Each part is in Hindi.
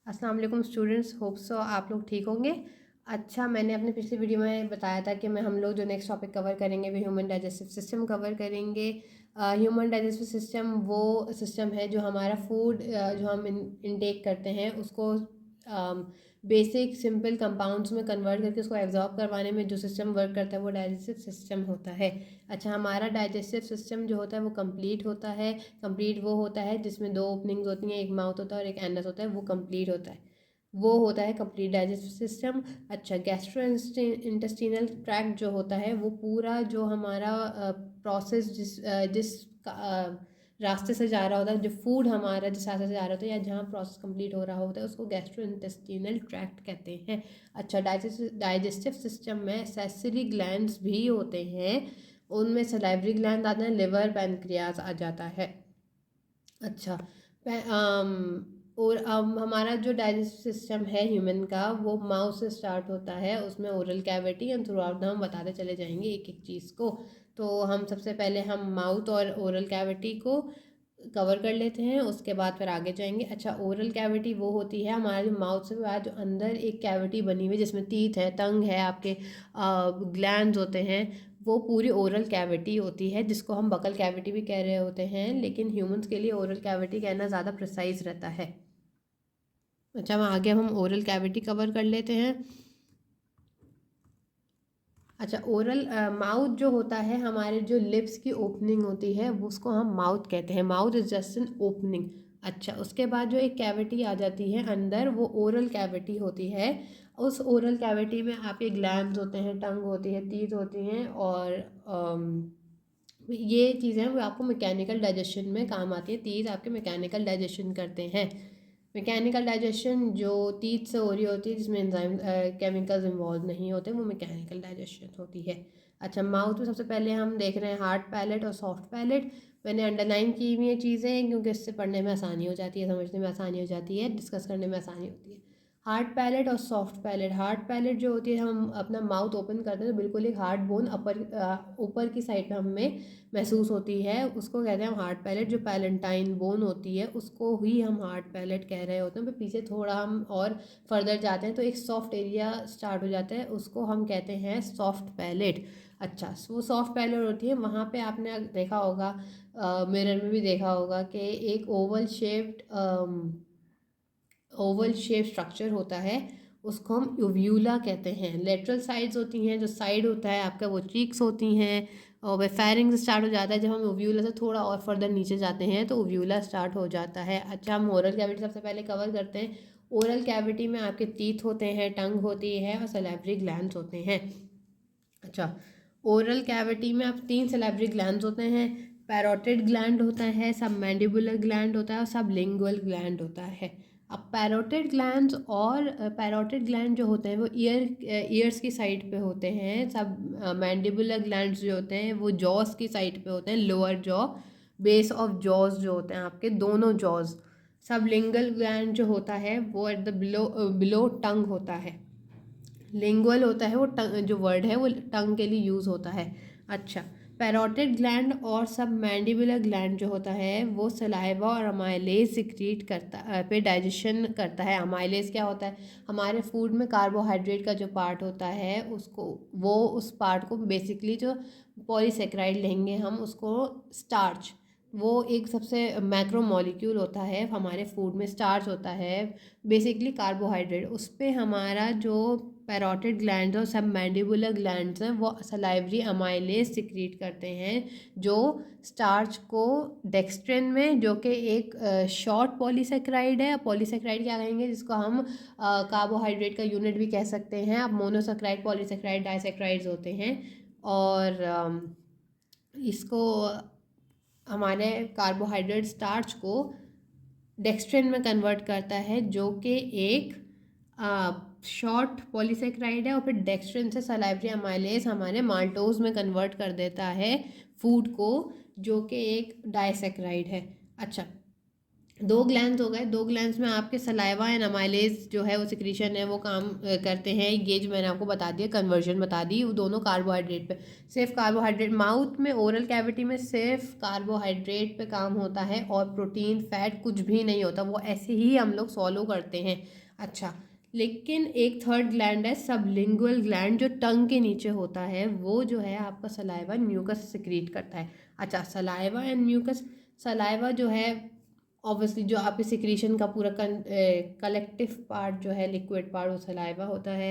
अस्सलाम वालेकुम स्टूडेंट्स, होप सो आप लोग ठीक होंगे। अच्छा, मैंने अपने पिछली वीडियो में बताया था कि हम लोग जो नेक्स्ट टॉपिक कवर करेंगे वो ह्यूमन डाइजेस्टिव सिस्टम कवर करेंगे। ह्यूमन डाइजेस्टिव सिस्टम वो सिस्टम है जो हमारा फूड जो हम इनटेक करते हैं उसको बेसिक सिंपल कंपाउंड्स में कन्वर्ट करके उसको एब्जॉर्ब करवाने में जो सिस्टम वर्क करता है वो डाइजेस्टिव सिस्टम होता है। अच्छा, हमारा डाइजेस्टिव सिस्टम जो होता है वो कंप्लीट होता है। कंप्लीट वो होता है जिसमें दो ओपनिंग्स होती हैं, एक माउथ होता है और एक एनस होता है, वो कंप्लीट होता है, वो होता है कंप्लीट डाइजेस्टिव सिस्टम। अच्छा, गैस्ट्रो इंटेस्टिनल ट्रैक्ट जो होता है वो पूरा जो हमारा प्रोसेस जिस रास्ते से जा रहा होता है, जो फूड हमारा जिस रास्ते से जा रहा होता है या जहाँ प्रोसेस कंप्लीट हो रहा होता है उसको गैस्ट्रो इंटेस्टिनल ट्रैक्ट कहते हैं। अच्छा, डाइजेस्टिव सिस्टम में सेंसरी ग्लैंड्स भी होते हैं, उनमें सलाइवरी ग्लैंड आते हैं, लिवर पैनक्रियाज आ जाता है। अच्छा, और हमारा जो डाइजेस्टिव सिस्टम है ह्यूमन का वो माउथ से स्टार्ट होता है, उसमें oral cavity and through out हम बताते चले जाएंगे एक एक चीज़ को। तो हम सबसे पहले हम माउथ और ओरल कैविटी को कवर कर लेते हैं, उसके बाद फिर आगे जाएंगे। अच्छा, ओरल कैविटी वो होती है हमारे जो माउथ से बाद जो अंदर एक कैविटी बनी हुई है जिसमें टीथ है, टंग है, आपके ग्लैंड्स होते हैं, वो पूरी ओरल कैविटी होती है जिसको हम बकल कैविटी भी कह रहे होते हैं, लेकिन ह्यूमंस के लिए ओरल कैविटी कहना ज़्यादा प्रिसाइज रहता है। अच्छा, हम आगे हम ओरल कैविटी कवर कर लेते हैं। अच्छा, ओरल माउथ जो होता है, हमारे जो लिप्स की ओपनिंग होती है वो उसको हम माउथ कहते हैं, mouth is just an opening. अच्छा, उसके बाद जो एक कैविटी आ जाती है अंदर वो ओरल कैविटी होती है। उस ओरल कैविटी में आपके ग्लैंड्स होते हैं, टंग होती है, टीथ होती हैं, और ये चीज़ें वो आपको मैकेनिकल डाइजेशन में काम आती है। टीथ आपके मैकेनिकल डाइजेशन करते हैं। मैकेनिकल डाइजेशन जो टीथ से हो रही होती है जिसमें एंजाइम केमिकल्स इन्वॉल्व नहीं होते, वो मैकेनिकल डाइजेशन होती है। अच्छा, माउथ में सबसे पहले हम देख रहे हैं हार्ड पैलेट और सॉफ्ट पैलेट। मैंने अंडरलाइन की हुई ये चीज़ें क्योंकि इससे पढ़ने में आसानी हो जाती है, समझने में आसानी हो जाती है, डिस्कस करने में आसानी होती है। हार्ड पैलेट और सॉफ्ट पैलेट। हार्ड पैलेट जो होती है, हम अपना माउथ ओपन करते हैं तो बिल्कुल एक हार्ड बोन ऊपर की साइड पे हमें महसूस होती है, उसको कहते हैं हम हार्ड पैलेट। जो पैलेंटाइन बोन होती है उसको ही हम हार्ड पैलेट कह रहे होते हैं। फिर पीछे थोड़ा हम और फर्दर जाते हैं तो एक सॉफ्ट एरिया स्टार्ट हो जाता है, उसको हम कहते हैं सॉफ्ट पैलेट। अच्छा, वो सॉफ्ट पैलेट होती है, वहाँ पे आपने देखा होगा, मिरर में भी देखा होगा कि एक ओवल शेप स्ट्रक्चर होता है, उसको हम यूव्यूला कहते हैं। लेटरल साइड्स होती हैं, जो साइड होता है आपका वो चीक्स होती हैं, और वह फेरिंग स्टार्ट हो जाता है। जब हम ओव्यूला से थोड़ा और फर्दर नीचे जाते हैं तो ओव्यूला स्टार्ट हो जाता है। अच्छा, हम ओरल कैविटी सबसे पहले कवर करते हैं। ओरल कैविटी में आपके टीथ होते हैं, टंग होती है और सैलिवरी ग्लैंड्स होते हैं। अच्छा, ओरल कैविटी में आप 3 सैलिवरी ग्लैंड्स होते हैं। पैरोटिड ग्लैंड होता है, सब मैंडिबुलर ग्लैंड होता है और सब लिंगुअल ग्लैंड होता है। अब पैरोटिड ग्लैंड जो होते हैं वो ईयर्स की साइड पे होते हैं। सब मैंडिबुलर ग्लैंड्स जो होते हैं वो जॉस की साइड पे होते हैं, lower jaw, base of jaws जो होते हैं आपके दोनों जॉज। सब लिंगल ग्लैंड जो होता है वो एट द बिलो टंग होता है। लिंगुअल होता है वो टंग, जो वर्ड है वो टंग के लिए यूज़ होता है। अच्छा, पैरोटिड ग्लैंड और सब मैंडिबुलर ग्लैंड जो होता है वो सलाइवा और अमाइलेज सिक्रीट करता पे डाइजेशन करता है। अमाइलेज क्या होता है? हमारे फूड में कार्बोहाइड्रेट का जो पार्ट होता है उसको, वो उस पार्ट को बेसिकली जो पॉलीसेक्राइड लेंगे हम उसको, स्टार्च, वो एक सबसे मैक्रो मॉलिक्यूल होता है हमारे फूड में, स्टार्च होता है बेसिकली कार्बोहाइड्रेट। उस पर हमारा जो पैरोटिड ग्लैंड्स और सब मैंडिबुलर ग्लैंड्स हैं वो सलाइवरी अमाइलेज सिक्रीट करते हैं, जो स्टार्च को डेक्स्ट्रिन में, जो कि एक शॉर्ट पॉलीसेक्राइड है। पॉलीसेक्राइड क्या कहेंगे जिसको हम कार्बोहाइड्रेट का यूनिट भी कह सकते हैं। अब मोनोसेक्राइड, पॉलीसेक्राइड, डाइसेक्राइड्स होते हैं, और इसको हमारे कार्बोहाइड्रेट स्टार्च को डेक्स्ट्रिन में कन्वर्ट करता है, जो कि एक शॉर्ट पॉलीसेक्राइड है, और फिर डेक्स्ट्रिन से सलाइवरी अमाइलेज हमारे माल्टोज में कन्वर्ट कर देता है फूड को, जो कि एक डाइसेक्राइड है। अच्छा, दो ग्लैंड्स हो गए, दो ग्लैंड्स में आपके सलाइवा एंड अमाइलेज जो है वो सिक्रीशन है वो काम करते हैं। ये जो मैंने आपको बता दिया, कन्वर्जन बता दी, वो दोनों कार्बोहाइड्रेट पे, सिर्फ कार्बोहाइड्रेट माउथ में, ओरल कैविटी में सिर्फ कार्बोहाइड्रेट पे काम होता है और प्रोटीन फैट कुछ भी नहीं होता, वो ऐसे ही हम लोग सॉलो करते हैं। अच्छा, लेकिन एक थर्ड ग्लैंड है सबलिंगुअल ग्लैंड, जो टंग के नीचे होता है, वो जो है आपका सलाइवा म्यूकस सिक्रीट करता है। अच्छा, सलाइवा एंड म्यूकस, सलाइवा जो है ऑब्वियसली जो आपके सिक्रीशन का पूरा कलेक्टिव पार्ट जो है, लिक्विड पार्ट, वो सलाइवा होता है।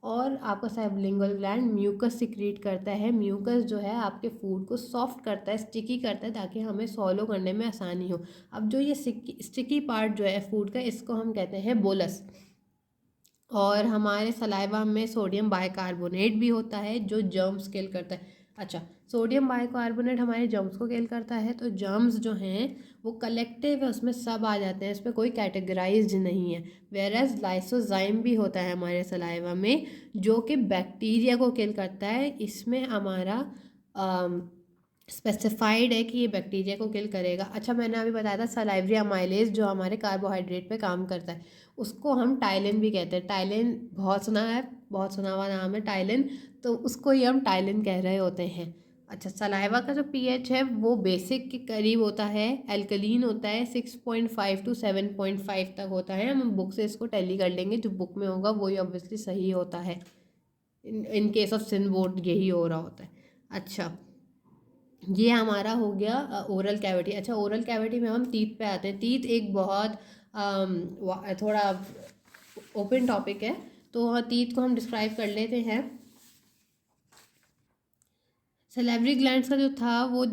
और आपका सबलिंगुअल ग्लैंड म्यूकस सिक्रीट करता है। म्यूकस जो है आपके फूड को सॉफ्ट करता है, स्टिकी करता है, ताकि हमें सॉलो करने में आसानी हो। अब जो ये स्टिकी पार्ट जो है फूड का, इसको हम कहते हैं बोलस। और हमारे सलाइवा में सोडियम बाइकार्बोनेट भी होता है जो जर्म्स किल करता है। अच्छा, सोडियम बाइकार्बोनेट हमारे जर्म्स को किल करता है, तो जर्म्स जो हैं वो कलेक्टिव है, उसमें सब आ जाते हैं, इसमें कोई कैटेगराइज्ड नहीं है। वेरएज लाइसोजाइम भी होता है हमारे सलाइवा में, जो कि बैक्टीरिया को किल करता है। इसमें हमारा स्पेसिफाइड है कि ये बैक्टीरिया को किल करेगा। अच्छा, मैंने अभी बताया था सलाइवरी अमाइलेज जो हमारे कार्बोहाइड्रेट पे काम करता है, उसको हम टाइलिन भी कहते हैं। टाइलिन बहुत सुना है, बहुत सुना हुआ नाम है टाइलिन, तो उसको ही हम टाइलिन कह रहे होते हैं। अच्छा, सलाइवा का जो पीएच है वो बेसिक के करीब होता है, एल्कलीन होता है, 6.5 to 7.5 तक होता है। हम बुक से इसको टैली कर लेंगे, जो बुक में होगा वही ऑब्वियसली सही होता है। In case of sin board यही हो रहा होता है। अच्छा, ये हमारा हो गया ओरल कैविटी। अच्छा, ओरल कैविटी में हम टीथ पे आते हैं। टीथ एक बहुत थोड़ा ओपन टॉपिक है, तो टीथ को हम डिस्क्राइब कर लेते हैं। सैलिवरी ग्लैंड्स का जो था वो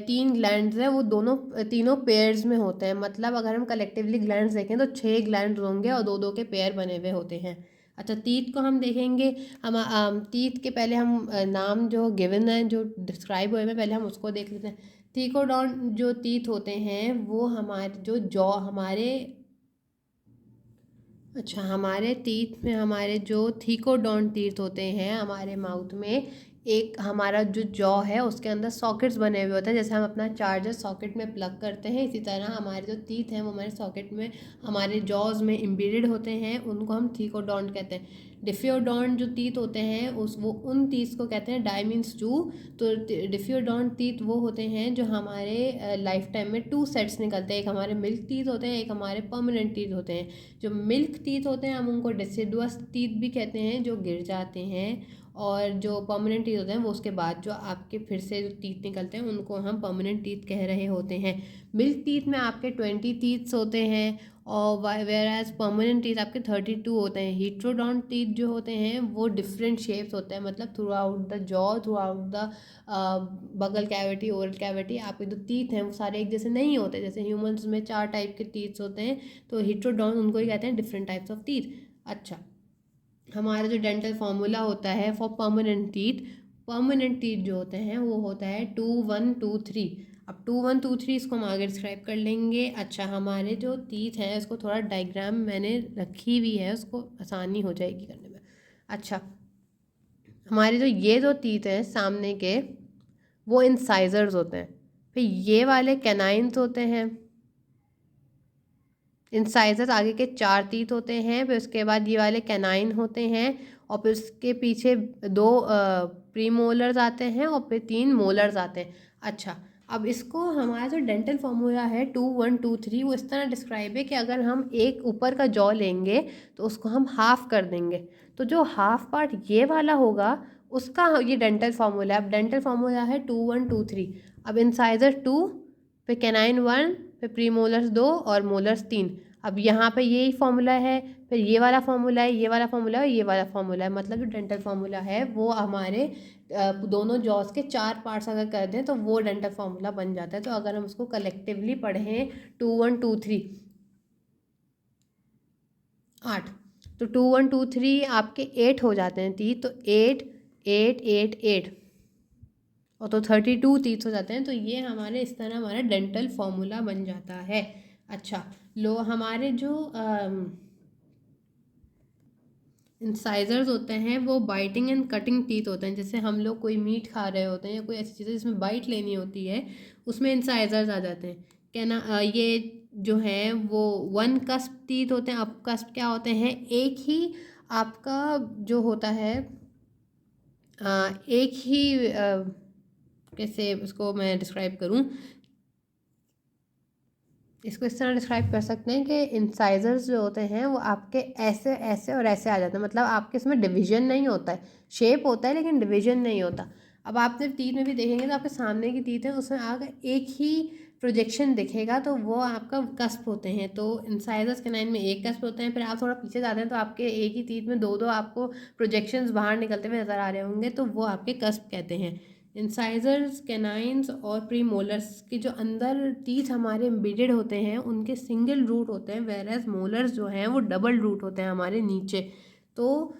3 ग्लैंड्स है, वो दोनों तीनों पेयर्स में होते हैं। मतलब अगर हम कलेक्टिवली ग्लैंड्स देखें तो 6 ग्लैंड्स होंगे और दो दो के पेयर बने हुए होते हैं। अच्छा, टीथ को हम देखेंगे। हम टीथ के पहले हम नाम जो गिवन है, जो डिस्क्राइब हुए हैं, पहले हम उसको देख लेते हैं। थीकोडॉन जो टीथ होते हैं वो हमारे जो जॉ हमारे, अच्छा, हमारे टीथ में हमारे जो थीकोडॉन टीथ होते हैं हमारे माउथ में, एक हमारा जो जॉ है उसके अंदर सॉकेट्स बने हुए होते हैं। जैसे हम अपना चार्जर सॉकेट में प्लग करते हैं, इसी तरह हमारे जो टीथ हैं वो हमारे सॉकेट में, हमारे जॉज में एम्बेडेड होते हैं, उनको हम थीकोडॉन्ट कहते हैं। डिफियोडॉन्ट जो टीथ होते हैं उस वो उन टीथ को कहते हैं डायमीन्स टू। तो डिफियोडॉन्ट टीथ वो होते हैं जो हमारे लाइफ टाइम में 2 सेट्स निकलते हैं, एक हमारे मिल्क टीथ होते हैं, एक हमारे परमानेंट टीथ होते हैं। जो मिल्क टीथ होते हैं हम उनको डिसिडुअस टीथ भी कहते हैं, जो गिर जाते हैं। और जो परमानेंट टीथ होते हैं वो उसके बाद जो आपके फिर से जो टीथ निकलते हैं उनको हम परमानेंट टीथ कह रहे होते हैं। मिल्क टीथ में आपके 20 टीथ्स होते हैं, और वेयर एज परमानेंट टीथ आपके 32 होते हैं। हीट्रोडॉन्ट टीथ जो होते हैं वो डिफरेंट शेप्स होते हैं, मतलब through out the jaw, through out the बगल कैविटी, ओरल कैविटी, आपके जो टीथ हैं वो सारे एक जैसे नहीं होते। जैसे ह्यूमंस में 4 टाइप के टीथ्स होते हैं, तो हीट्रोडॉन्ट उनको ही कहते हैं डिफरेंट टाइप्स ऑफ टीथ। अच्छा, हमारा जो डेंटल फार्मूला होता है for permanent teeth, permanent teeth जो होते हैं वो होता है 2 1 2 3। अब 2 1 2 3 इसको हम आगे डिस्क्राइब कर लेंगे। अच्छा, हमारे जो टीथ हैं इसको थोड़ा डायग्राम मैंने रखी हुई है, उसको आसानी हो जाएगी करने में। अच्छा, हमारे जो ये जो टीथ हैं सामने के, वो इंसाइजर्स होते हैं। फिर ये वाले कैनाइन्स होते हैं। इंसाइजर्स आगे के 4 टीथ होते हैं, फिर उसके बाद ये वाले कैनाइन होते हैं, और फिर उसके पीछे 2 प्रीमोलर्स आते हैं, और फिर 3 मोलर्स आते हैं। अच्छा, अब इसको हमारा जो डेंटल फार्मूला है 2 1 2 3, वो इस तरह डिस्क्राइब है कि अगर हम एक ऊपर का जॉ लेंगे तो उसको हम हाफ कर देंगे, तो जो हाफ पार्ट ये वाला होगा उसका ये डेंटल फार्मूला है। अब डेंटल फार्मूला है 2 1 2 3। अब इंसाइजर 2, फिर कैनाइन 1, फिर प्रीमोलर्स 2 और मोलर्स 3। अब यहाँ पे यही फार्मूला है, फिर ये वाला फार्मूला है, ये वाला फार्मूला है, ये वाला फार्मूला है। मतलब जो डेंटल फार्मूला है वो हमारे दोनों जॉस के 4 पार्ट्स अगर कर दें तो वो डेंटल फार्मूला बन जाता है। तो अगर हम उसको कलेक्टिवली पढ़ें 2 1 2 3 8, तो 2 1 2 3 आपके 8 हो जाते हैं टीथ, तो 8 8 8 8, और तो 32 टीथ हो जाते हैं। तो ये हमारे इस तरह हमारा डेंटल फार्मूला बन जाता है। अच्छा, लो हमारे जो इंसाइजर्स होते हैं वो बाइटिंग एंड कटिंग टीथ होते हैं। जैसे हम लोग कोई मीट खा रहे होते हैं या कोई ऐसी चीज़ें जिसमें बाइट लेनी होती है, उसमें इंसाइजर्स आ जाते हैं। क्या ना, ये जो हैं वो वन कस्प टीथ होते हैं। अप कस्प क्या होते हैं, एक ही आपका जो होता है एक ही कैसे उसको मैं डिस्क्राइब करूं, इसको इस तरह डिस्क्राइब कर सकते हैं कि इंसाइजर्स जो होते हैं वो आपके ऐसे ऐसे और ऐसे आ जाते हैं, मतलब आपके इसमें डिवीजन नहीं होता है, शेप होता है लेकिन डिवीजन नहीं होता। अब आप जब टीथ में भी देखेंगे तो आपके सामने की टीथ है उसमें अगर एक ही प्रोजेक्शन दिखेगा तो वो आपका कस्प होते हैं। तो इंसाइजर्स कैनाइन में एक कस्प होते हैं, फिर आप थोड़ा पीछे जाते हैं तो आपके एक ही टीथ में दो दो आपको प्रोजेक्शंस बाहर निकलते हुए नज़र आ रहे होंगे, तो वो आपके कस्प कहते हैं। इंसाइजर्स कैनाइन्स और प्रीमोलर्स के जो अंदर टीथ हमारे एम्बेडेड होते हैं उनके सिंगल रूट होते हैं, वेरएज मोलर्स जो हैं वो डबल रूट होते हैं हमारे नीचे। तो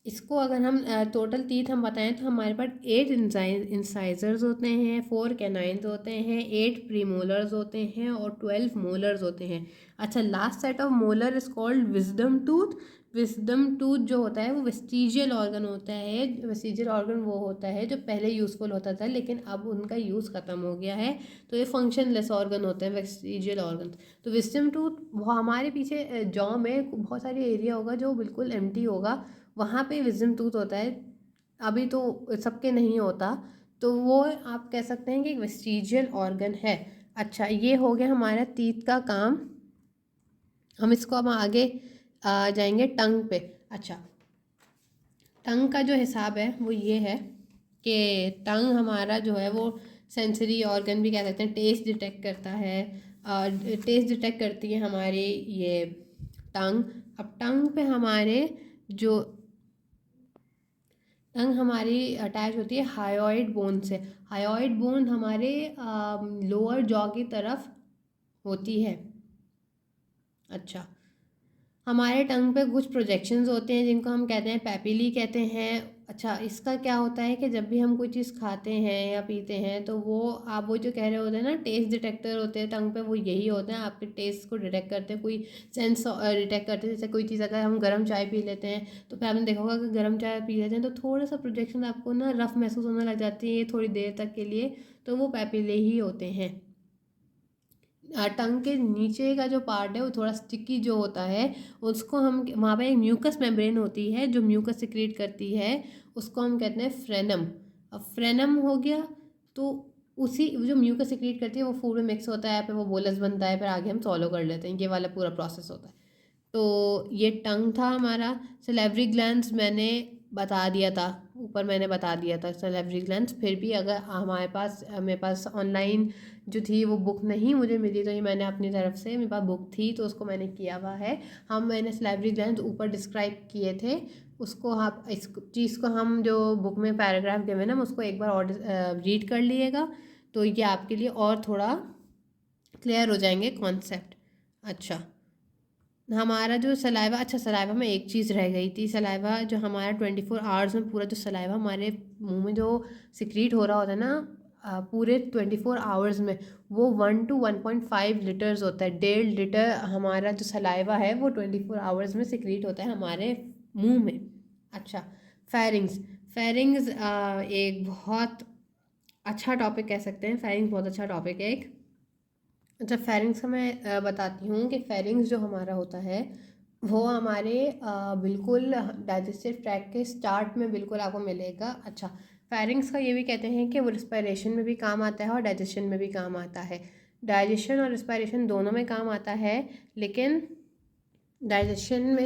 इसको अगर हम टोटल टीथ हम बताएं तो हमारे पास 8 इंसाइजर्स होते हैं, 4 कैनाइन्स होते हैं, 8 प्रीमोलर्स होते हैं और 12 मोलर्स होते हैं। अच्छा, last set of molar is called wisdom tooth. Wisdom tooth जो होता है वो वेस्टिजियल ऑर्गन होता है। वेस्टिजियल ऑर्गन वो होता है जो पहले यूज़फुल होता था लेकिन अब उनका यूज़ ख़त्म हो गया है, तो ये फंक्शनलेस ऑर्गन होते हैं वेस्टिजियल ऑर्गन। तो विजडम टूथ वो हमारे पीछे जॉ में बहुत सारी एरिया होगा जो बिल्कुल एम्प्टी होगा, वहाँ पे विजडम टूथ होता है। अभी तो सबके नहीं होता, तो वो आप कह सकते हैं कि एक वेस्टिजियल ऑर्गन है। अच्छा, ये हो गया हमारा टीथ का काम। हम इसको अब आगे जाएंगे टंग पे। अच्छा, टंग का जो हिसाब है वो ये है कि टंग हमारा जो है वो सेंसरी ऑर्गन भी कह सकते हैं, टेस्ट डिटेक्ट करता है। टेस्ट डिटेक्ट करती है हमारी ये टंग। अब टंग पे हमारे जो टंग हमारी अटैच होती है हायोइड बोन से। हायोइड बोन हमारे लोअर जॉ की तरफ होती है। अच्छा, हमारे टंग पे कुछ प्रोजेक्शंस होते हैं जिनको हम कहते हैं पैपिली कहते हैं। अच्छा, इसका क्या होता है कि जब भी हम कोई चीज़ खाते हैं या पीते हैं तो वो आप वो जो कह रहे होते हैं ना टेस्ट डिटेक्टर होते हैं टंग पे, वो यही होते हैं, आपके टेस्ट को डिटेक्ट करते हैं, कोई सेंस डिटेक्ट करते हैं। जैसे कोई चीज़ अगर हम गर्म चाय पी लेते हैं तो फिर आपने देखा होगा कि गर्म चाय पी लेते हैं तो थोड़ा सा प्रोजेक्शन आपको ना रफ महसूस होने लग जाती है थोड़ी देर तक के लिए, तो वो पैपिले ही होते हैं। टंग के नीचे का जो पार्ट है वो थोड़ा स्टिकी जो होता है, उसको हम वहाँ पे एक म्यूकस मेम्ब्रेन होती है जो म्यूकस सिक्रीट करती है, उसको हम कहते हैं फ्रेनम। अब फ्रेनम हो गया तो उसी जो म्यूकस सिक्रीट करती है वो फूड में मिक्स होता है, फिर वो बोलस बनता है, फिर आगे हम सॉलो कर लेते हैं, ये वाला पूरा प्रोसेस होता है। तो ये टंग था हमारा। सलेवरी ग्लैंड्स मैंने बता दिया था, ऊपर मैंने बता दिया था सलेवरी ग्लैंड्स। फिर भी अगर मेरे पास ऑनलाइन जो थी वो बुक नहीं मुझे मिली, तो ये मैंने अपनी तरफ से, मेरे पास बुक थी तो उसको मैंने किया हुआ है। मैंने सलेवरी ग्लैंड्स ऊपर डिस्क्राइब किए थे, उसको आप इस चीज़ को हम जो बुक में पैराग्राफ देवे ना उसको एक बार और रीड कर लीजिएगा, तो ये आपके लिए और थोड़ा क्लियर हो जाएंगे कॉन्सेप्ट। अच्छा, हमारा जो सलाइवा, अच्छा सलाइवा में एक चीज़ रह गई थी। सलाइवा जो हमारा 24 आवर्स में पूरा जो सलाइवा हमारे मुंह में जो सिक्रीट हो रहा होता है ना पूरे 24 आवर्स में, वो 1 to 1.5 लीटर्स होता है। 1.5 लीटर हमारा जो सलाइवा है वो 24 आवर्स में सिक्रीट होता है हमारे मुंह में। अच्छा, फेरिंग्स। फेरिंग्स एक बहुत अच्छा टॉपिक कह सकते हैं, फेरिंग्स बहुत अच्छा टॉपिक है एक। अच्छा, फेरिंग्स का मैं बताती हूँ कि फेरिंग्स जो हमारा होता है वो हमारे बिल्कुल डाइजेस्टिव ट्रैक्ट के स्टार्ट में बिल्कुल आपको मिलेगा। अच्छा, फेरिंग्स का ये भी कहते हैं कि वो रिस्पायरेशन में भी काम आता है और डाइजेशन में भी काम आता है। डाइजेशन और रिस्पायरेशन दोनों में काम आता है, लेकिन डाइजेशन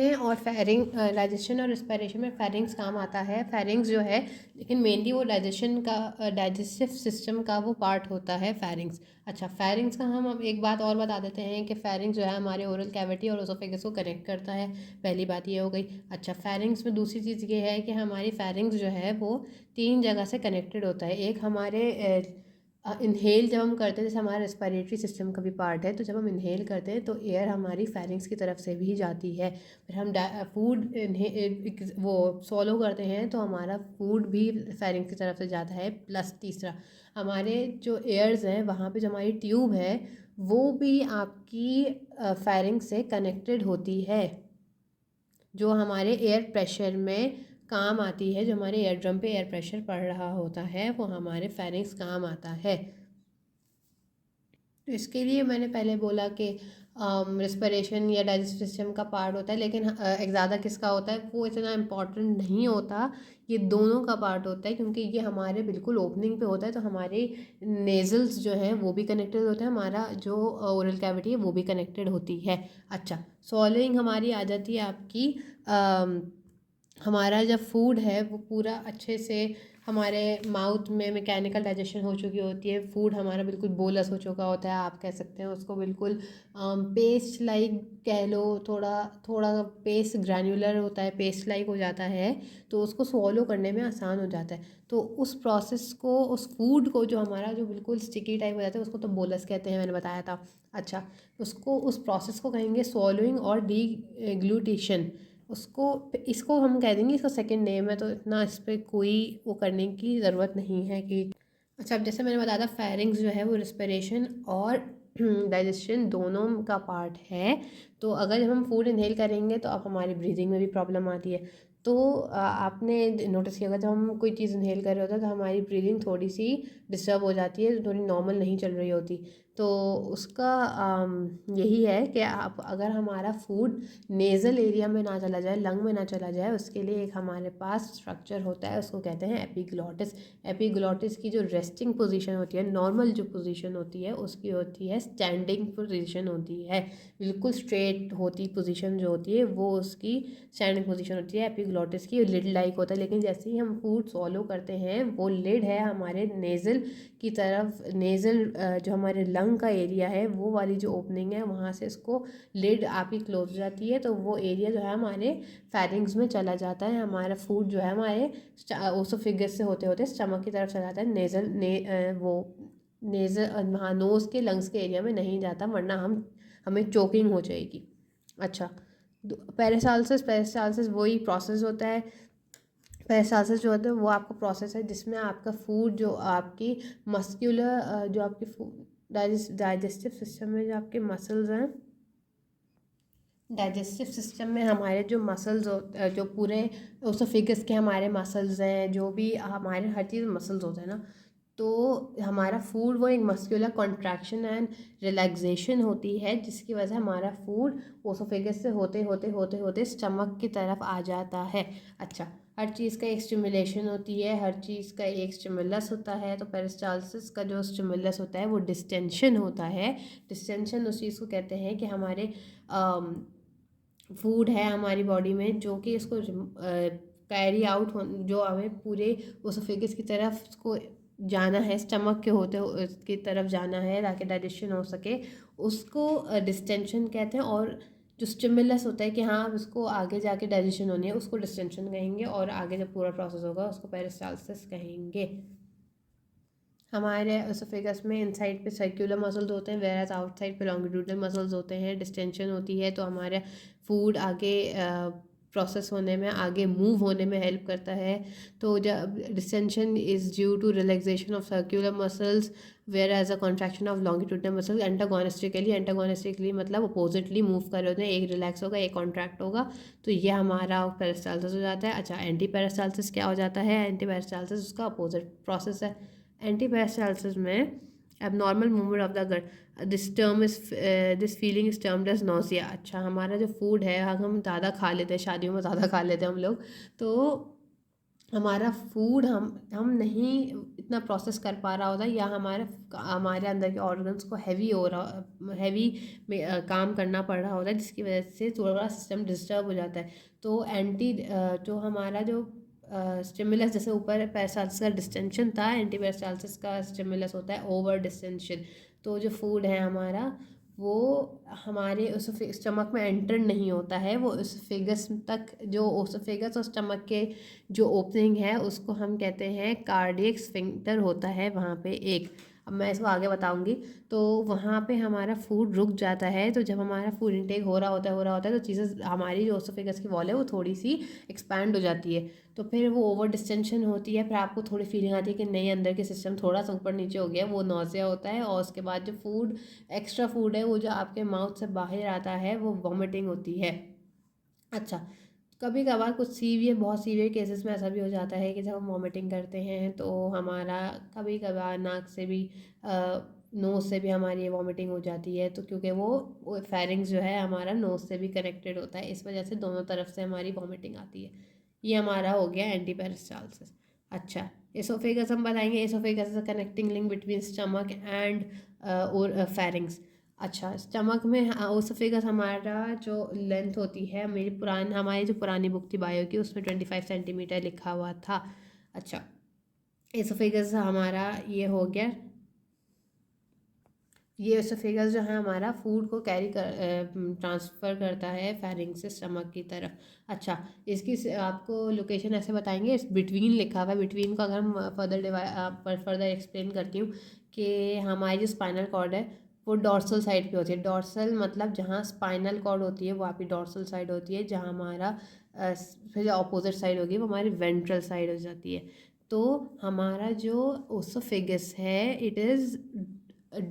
और रिस्पायरेशन में फेरिंग्स काम आता है। फेरिंग्स जो है लेकिन मेनली वो डाइजेशन का डाइजेस्टिव सिस्टम का वो पार्ट होता है फेरिंग्स। अच्छा, फेरिंग्स का हम अब एक बात और बता देते हैं कि फेरिंग्स जो है हमारे ओरल कैविटी और ओसोफेगस को कनेक्ट करता है। पहली बात ये हो गई। अच्छा, फेरिंग्स में दूसरी चीज़ ये है कि हमारी फेरिंग्स जो है वो 3 जगह से कनेक्टेड होता है। एक हमारे इनहेल जब हम करते हैं, जैसे हमारा रेस्पिरेटरी सिस्टम का भी पार्ट है, तो जब हम इनहेल करते हैं तो एयर हमारी फेरिंग्स की तरफ से भी जाती है। फिर हम फूड वो सॉलो करते हैं तो हमारा फूड भी फेरिंग्स की तरफ से जाता है। प्लस तीसरा, हमारे जो एयर्स हैं वहाँ पे जो हमारी ट्यूब है वो भी आपकी फेरिंग्स से कनेक्टेड होती है, जो हमारे एयर प्रेशर में काम आती है। जो हमारे एयर ड्रम पे एयर प्रेशर पड़ रहा होता है वो हमारे फेरिंग्स काम आता है। तो इसके लिए मैंने पहले बोला कि रिस्पिरेशन या डाइजेस्टिव सिस्टम का पार्ट होता है, लेकिन ज़्यादा किसका होता है वो इतना इम्पॉर्टेंट नहीं होता। ये दोनों का पार्ट होता है, क्योंकि ये हमारे बिल्कुल ओपनिंग पे होता है, तो हमारे नेज़ल्स जो हैं वो भी कनेक्टेड होते हैं, हमारा जो ओरल कैविटी है वो भी कनेक्टेड होती है। अच्छा, सॉलोइंग हमारी आ जाती है आपकी हमारा जब फूड है वो पूरा अच्छे से हमारे माउथ में मैकेनिकल डाइजेशन हो चुकी होती है, फूड हमारा बिल्कुल बोलस हो चुका होता है, आप कह सकते हैं उसको बिल्कुल पेस्ट लाइक कह लो, थोड़ा थोड़ा पेस्ट ग्रैन्युलर होता है, पेस्ट लाइक हो जाता है, तो उसको स्वॉलो करने में आसान हो जाता है। तो उस प्रोसेस को, उस फूड को जो हमारा जो बिल्कुल स्टिकी टाइप हो जाता है उसको तो बोलस कहते हैं, मैंने बताया था। अच्छा, उसको उस प्रोसेस को कहेंगे स्वॉलोइंग और डीग्लूटेशन। उसको इसको हम कह देंगे, इसका सेकंड नेम है, तो इतना इस पर कोई वो करने की ज़रूरत नहीं है कि। अच्छा, अब जैसे मैंने बताया था फेरिंग्स जो है वो रिस्पिरेशन और डाइजेशन दोनों का पार्ट है। तो अगर जब हम फूड इनहेल करेंगे तो अब हमारी ब्रीदिंग में भी प्रॉब्लम आती है। तो आपने नोटिस किया होगा जब हम कोई चीज़ इनहेल कर रहे होते हैं तो हमारी ब्रीदिंग थोड़ी सी डिस्टर्ब हो जाती है, थोड़ी नॉर्मल नहीं चल रही होती। तो उसका यही है कि आप अगर हमारा फूड नेज़ल एरिया में ना चला जाए, लंग में ना चला जाए, उसके लिए एक हमारे पास स्ट्रक्चर होता है, उसको कहते हैं एपिग्लॉटिस। एपिग्लॉटिस की जो रेस्टिंग पोजीशन होती है, नॉर्मल जो पोजीशन होती है उसकी होती है स्टैंडिंग पोजीशन होती है, बिल्कुल स्ट्रेट होती पोजीशन जो होती है वो उसकी स्टैंडिंग पोजीशन होती है। एपिग्लॉटिस की लिड लाइक होता है, लेकिन जैसे ही हम फूड सॉलो करते हैं वो लिड है हमारे नेज़ल की तरफ, नेज़ल जो हमारे लंग का एरिया है वो वाली जो ओपनिंग है वहाँ से इसको लिड आपकी क्लोज हो जाती है, तो वो एरिया जो है हमारे फेरिंग्स में चला जाता है, हमारा फूड जो है हमारे ओसोफिगस से होते होते स्टमक की तरफ चला जाता है, वो नेज़ल हाँ नोज़ के लंग्स के एरिया में नहीं जाता, वरना हमें चोकिंग हो जाएगी। अच्छा, पेरिसाल्सिस, पेरिसाल्सिस वही प्रोसेस होता है। पेरिसाल्सिस जो होता है वो आपका प्रोसेस है जिसमें आपका फूड जो आपकी मस्क्यूलर जो आपकी डाइजेस्टिव सिस्टम में जो आपके मसल्स हैं, डाइजेस्टिव सिस्टम में हमारे जो मसल्स जो पूरे ओसोफिगस के हमारे मसल्स हैं, जो भी हमारे हर चीज़ मसल्स होते हैं ना, तो हमारा फूड वो एक मस्कुलर कॉन्ट्रैक्शन एंड रिलैक्सेशन होती है, जिसकी वजह से हमारा फूड ओसोफेगस से होते होते होते होते स्टमक की तरफ आ जाता है। अच्छा, हर चीज़ का एक स्टिमुलेशन होती है, हर चीज़ का एक स्टिमुलस होता है। तो पेरिस्टाल्सिस का जो स्टिमुलस होता है वो डिस्टेंशन होता है। डिस्टेंशन उस चीज़ को कहते हैं कि हमारे फूड है हमारी बॉडी में जो कि इसको कैरी आउट जो हमें पूरे ओसोफेगस की तरफ उसको जाना है, स्टमक के होते की तरफ जाना है ताकि डाइजेशन हो सके, उसको डिस्टेंशन कहते हैं। और जो स्टिमुलस होता है कि हाँ उसको आगे जाके डाइजेशन होनी है, उसको डिस्टेंशन कहेंगे, और आगे जब पूरा प्रोसेस होगा उसको पेरिस्टाल्सिस कहेंगे। हमारे एसोफेगस में इनसाइड पे सर्कुलर मसल्स होते हैं, वेयर एज आउटसाइड पे लॉन्गिट्यूडनल मसल्स होते हैं। डिस्टेंशन होती है तो हमारे फूड आगे प्रोसेस होने में, आगे मूव होने में हेल्प करता है। तो जब distension is due to relaxation of circular muscles whereas a contraction of longitudinal muscles antagonistically मतलब अपोजिटली मूव कर रहे होते हैं, एक रिलैक्स होगा एक कॉन्ट्रैक्ट होगा, तो ये हमारा पेरिस्टाल्सिस हो जाता है। अच्छा, एंटी पेरिस्टाल्सिस क्या हो जाता है? एंटी पेरिस्टाल्सिस उसका अपोजिट प्रोसेस है। एंटी पेरिस्टाल्सिस में abnormal movement of the gut, this feeling is termed as nausea। अच्छा, हमारा जो फूड है हम ज़्यादा खा लेते हैं, शादियों में ज़्यादा खा लेते हैं हम लोग, तो हमारा फूड हम नहीं इतना प्रोसेस कर पा रहा होता, या हमारे अंदर के ऑर्गन्स को हैवी में काम करना पड़ रहा होता है, जिसकी वजह से थोड़ा सिस्टम डिस्टर्ब हो जाता है। तो जो हमारा जो स्टिमुलस, जैसे ऊपर पेरिस्टाल्सिस का डिस्टेंशन था, एंटी पेरिस्टाल्सिस का स्टिमुलस होता है ओवर डिस्टेंशन। तो जो फूड है हमारा वो हमारे उस स्टमक में एंटर नहीं होता है, वो उस फेगस तक, जो ओसोफेगस और स्टमक के जो ओपनिंग है उसको हम कहते हैं कार्डियक स्फिंक्टर होता है वहाँ पे एक। अब मैं इसको आगे बताऊंगी। तो वहाँ पे हमारा फूड रुक जाता है, तो जब हमारा फूड इनटेक हो रहा होता है तो चीज़ें, हमारी जो ओसोफेगस की वॉल है वो थोड़ी सी एक्सपैंड हो जाती है, तो फिर वो ओवर डिस्टेंशन होती है, फिर आपको थोड़ी फीलिंग आती है कि नहीं अंदर के सिस्टम थोड़ा सा ऊपर नीचे हो गया, वो नौसिया होता है। और उसके बाद जो फूड, एक्स्ट्रा फूड है वो जो आपके माउथ से बाहर आता है वो वॉमिटिंग होती है। अच्छा, कभी कभार बहुत सीवियर केसेस में ऐसा भी हो जाता है कि जब हम वॉमिटिंग करते हैं तो हमारा कभी कभार नाक से भी नोज़ से भी हमारी वॉमिटिंग हो जाती है, तो क्योंकि वो फेरिंग्स जो है हमारा नोज़ से भी कनेक्टेड होता है, इस वजह से दोनों तरफ से हमारी वॉमिटिंग आती है। ये हमारा हो गया एंटी पेरिस्टालसिस। अच्छा, एसोफेगस हम बताएंगे। Oesophagus is a connecting link between stomach and और फेरिंग्स। अच्छा, स्टमक में ओसोफेगस हमारा जो लेंथ होती है, हमारी जो पुरानी बुक थी बायो की, उसमें 25 सेंटीमीटर लिखा हुआ था। अच्छा, एसोफेगस हमारा ये हो गया। ये एसोफेगस जो है हमारा फूड को कैरी कर ट्रांसफ़र करता है फेरिंग्स से स्टमक की तरफ। अच्छा, इसकी आपको लोकेशन ऐसे बताएंगे, इस बिटवीन लिखा हुआ है। बिटवीन को अगर हम फर्दर एक्सप्लेन करती हूँ कि हमारी जो स्पाइनल कॉर्ड है वो डॉर्सल साइड पे होती है। डॉर्सल मतलब जहाँ स्पाइनल कॉर्ड होती है वो आपकी डॉर्सल साइड होती है, जहाँ हमारा फिर जो अपोजिट साइड होगी वो हमारी वेंट्रल साइड हो जाती है। तो हमारा जो ओसोफेगस है it is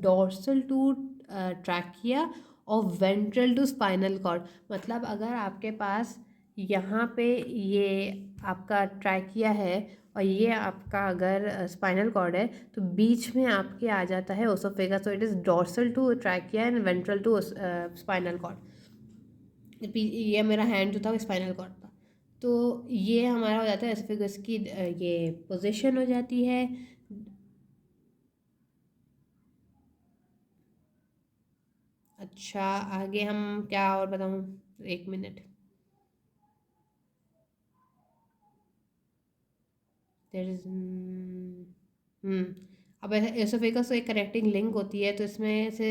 dorsal to trachea और वेंट्रल टू स्पाइनल कॉर्ड। मतलब अगर आपके पास यहाँ पे ये आपका ट्रैकिया है और ये आपका अगर स्पाइनल कॉर्ड है, तो बीच में आपके आ जाता है ओसोफेगस। तो it is dorsal to trachea and ventral to spinal cord. ये मेरा हैंड जो था वो स्पाइनल कॉर्ड था। तो ये हमारा हो जाता है ओसोफेगस की ये पोजीशन हो जाती है। अच्छा, आगे हम क्या और बताऊँ, 1 मिनट। देयर इज अब एसोफेगस तो एक कनेक्टिंग लिंक होती है, तो इसमें से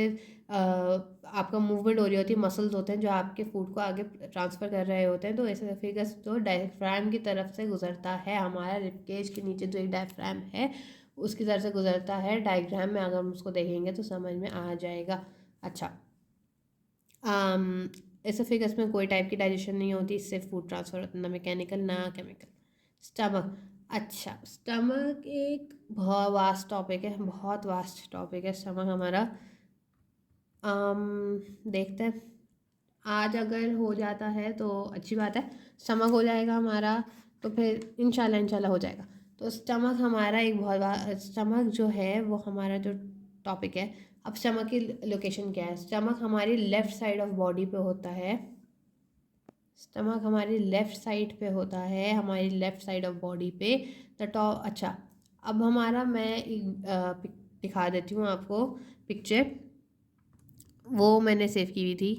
आपका मूवमेंट हो रही होती है, मसल्स होते हैं जो आपके फूड को आगे ट्रांसफ़र कर रहे होते हैं। तो एसोफेगस तो डायफ्राम की तरफ से गुजरता है, हमारा रिबकेज के नीचे जो एक डायफ्राम है उसकी तरफ से गुजरता है। डायग्राम में अगर हम उसको देखेंगे तो समझ में आ जाएगा। अच्छा, एसोफेगस में कोई टाइप की डाइजेशन नहीं होती, इससे फूड ट्रांसफ़र होता है, ना मैकेनिकल ना केमिकल। स्टमक। अच्छा, स्टमक एक बहुत वास्ट टॉपिक है, बहुत वास्ट टॉपिक है स्टमक हमारा। देखते हैं, आज अगर हो जाता है तो अच्छी बात है, स्टमक हो जाएगा हमारा तो फिर इंशाल्लाह इंशाल्लाह हो जाएगा। तो स्टमक हमारा एक स्टमक जो है वो हमारा जो टॉपिक है। अब स्टमक की लोकेशन क्या है? स्टमक हमारी लेफ़्ट साइड ऑफ बॉडी पे होता है। स्टमक हमारी लेफ़्ट साइड पे होता है, हमारी लेफ़्ट साइड ऑफ बॉडी पे द टॉप। अच्छा, अब हमारा मैं एक दिखा देती हूँ आपको पिक्चर, वो मैंने सेव की हुई थी